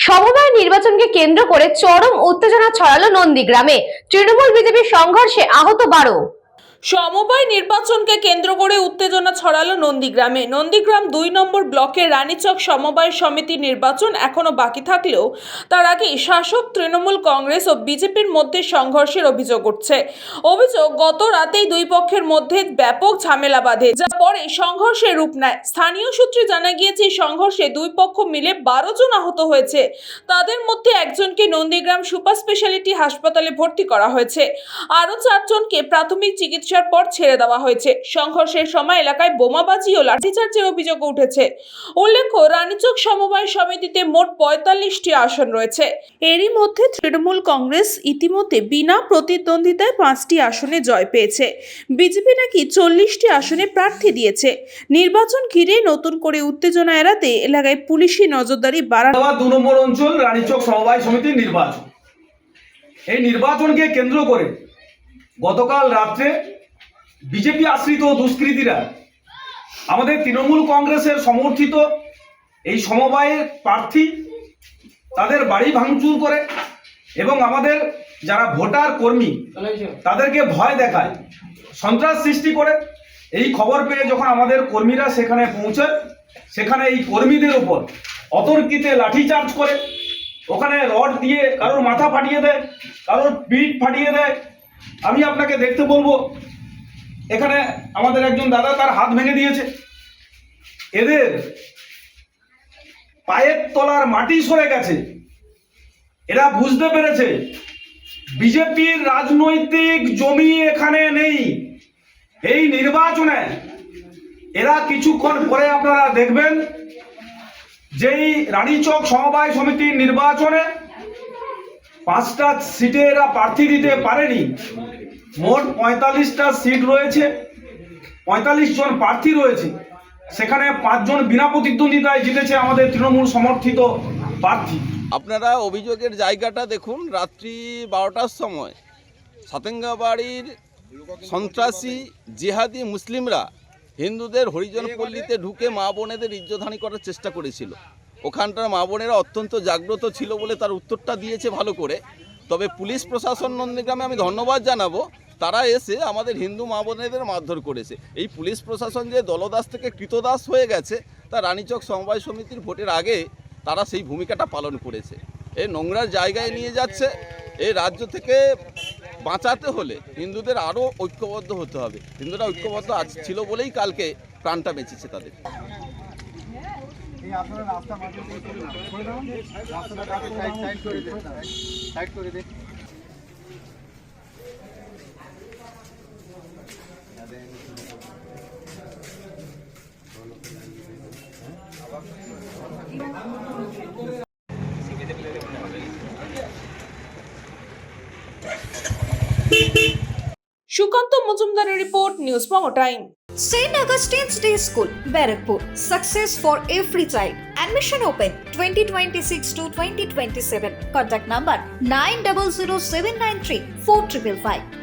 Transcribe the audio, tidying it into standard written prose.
সমবায় নির্বাচনকে কেন্দ্র করে চরম উত্তেজনা ছড়ালো নন্দীগ্রামে। তৃণমূল বিজেপির সংঘর্ষে আহত 12। সমবায় নির্বাচনকে কেন্দ্র করে উত্তেজনা ছড়ালো নন্দীগ্রামে। নন্দীগ্রাম 2 নম্বর ব্লকের রানীচক সমবায় সমিতি নির্বাচন এখনো বাকি থাকলেও তার আগে শাসক তৃণমূল কংগ্রেস ও বিজেপির মধ্যে সংঘর্ষের অভিযোগ উঠছে। অভিযোগ, গত রাতেই দুই পক্ষের মধ্যে ব্যাপক ঝামেলা বাধে, যা পরে সংঘর্ষের রূপ নেয়। স্থানীয় সূত্রে জানা গিয়েছে, সংঘর্ষে দুই পক্ষ মিলে 12 জন আহত হয়েছে। তাদের মধ্যে একজনকে নন্দীগ্রাম সুপার স্পেশালিটি হাসপাতালে ভর্তি করা হয়েছে। আরও 4 জনকে প্রাথমিক চিকিৎসার পর ছেড়ে দেওয়া হয়েছে। সংঘর্ষের সময় এলাকায় বোমাবাজি ও লাঠিচার্জের অভিযোগ উঠেছে। উল্লেখ্য, রানীচক সমবায় সমিতিতে মোট 45টি আসন রয়েছে। এরই মধ্যে তৃণমূল কংগ্রেস ইতিমধ্যে বিনা প্রতিদ্বন্দ্বিতায় 5টি আসনে জয় পেয়েছে। বিজেপি নাকি 40টি আসনে প্রার্থী দিয়েছে। নির্বাচন ঘিরে নতুন করে উত্তেজনা এড়াতে এলাকায় পুলিশি নজরদারি বাড়ানো। 2 নম্বর অঞ্চল রানীচক সমবায় সমিতির নির্বাচন। এই নির্বাচনকে কেন্দ্র করে গতকাল রাত্রে বিজেপি আশ্রিত দুষ্কৃতীরা আমাদের তৃণমূল কংগ্রেসের সমর্থিত এই সমবায়ের প্রার্থী তাদের বাড়ি ভাঙচুর করে এবং আমাদের যারা ভোটার কর্মী তাদেরকে ভয় দেখায়, সন্ত্রাস সৃষ্টি করে। এই খবর পেয়ে যখন আমাদের কর্মীরা সেখানে পৌঁছায়, সেখানে এই কর্মীদের উপর অতর্কিতে লাঠিচার্জ করে, ওখানে রড দিয়ে কারোর মাথা ফাটিয়ে দেয়, কারোর পিঠ ফাটিয়ে দেয়। আমি আপনাকে দেখতে বলবো, এখানে আমাদের একজন দাদা তার হাত ভেঙে দিয়েছে। এদের পায়ের তলার মাটি সরে গেছে। এরা বুঝতে পেরেছে বিজেপির রাজনৈতিক জমি এখানে নেই। এই নির্বাচনে এরা কিছুক্ষণ পরে আপনারা দেখবেন যেই রানীচক সমবায় সমিতির নির্বাচনে 5টা সিটে এরা প্রার্থী দিতে পারেনি। মোট 45টা সিট রয়েছে, 45 জন প্রার্থী রয়েছে। সেখানে 5 জন বিনা প্রতিদ্বন্দ্বিতায় জিতেছে আমাদের তৃণমূল সমর্থিত প্রার্থী। আপনারা অভিযোগের জায়গাটা দেখুন। রাত্রি 12টার সময় সাতেঙ্গাবাড়ির সন্ত্রাসী জিহাদি মুসলিমরা হিন্দুদের হরিজন পল্লীতে ঢুকে মা বোনেদের ইজ্জতহানি করার চেষ্টা করেছিল। ওখানটার মা বোনেরা অত্যন্ত জাগ্রত ছিল বলে তার উত্তরটা দিয়েছে ভালো করে। তবে পুলিশ প্রশাসন নন্দীগ্রামে আমি ধন্যবাদ জানাবো, তারা এসে আমাদের হিন্দু মা বোনেদের মারধর করেছে। এই পুলিশ প্রশাসন যে দলদাস থেকে কৃতদাস হয়ে গেছে, তা রানীচক সমবায় সমিতির ভোটের আগে তারা সেই ভূমিকাটা পালন করেছে। এই নোংরার জায়গায় নিয়ে যাচ্ছে। এই রাজ্য থেকে বাঁচাতে হলে হিন্দুদের আরও ঐক্যবদ্ধ হতে হবে। হিন্দুরা ঐক্যবদ্ধ ছিল বলেই কালকে প্রাণটা বেঁচেছে তাদের। সুকান্ত মজুমদারের report, news Bangla time. St. Augustine's Day School, Barrackpur. Success for every child. Admission open 2026 to 2027. Contact number 900793 4555.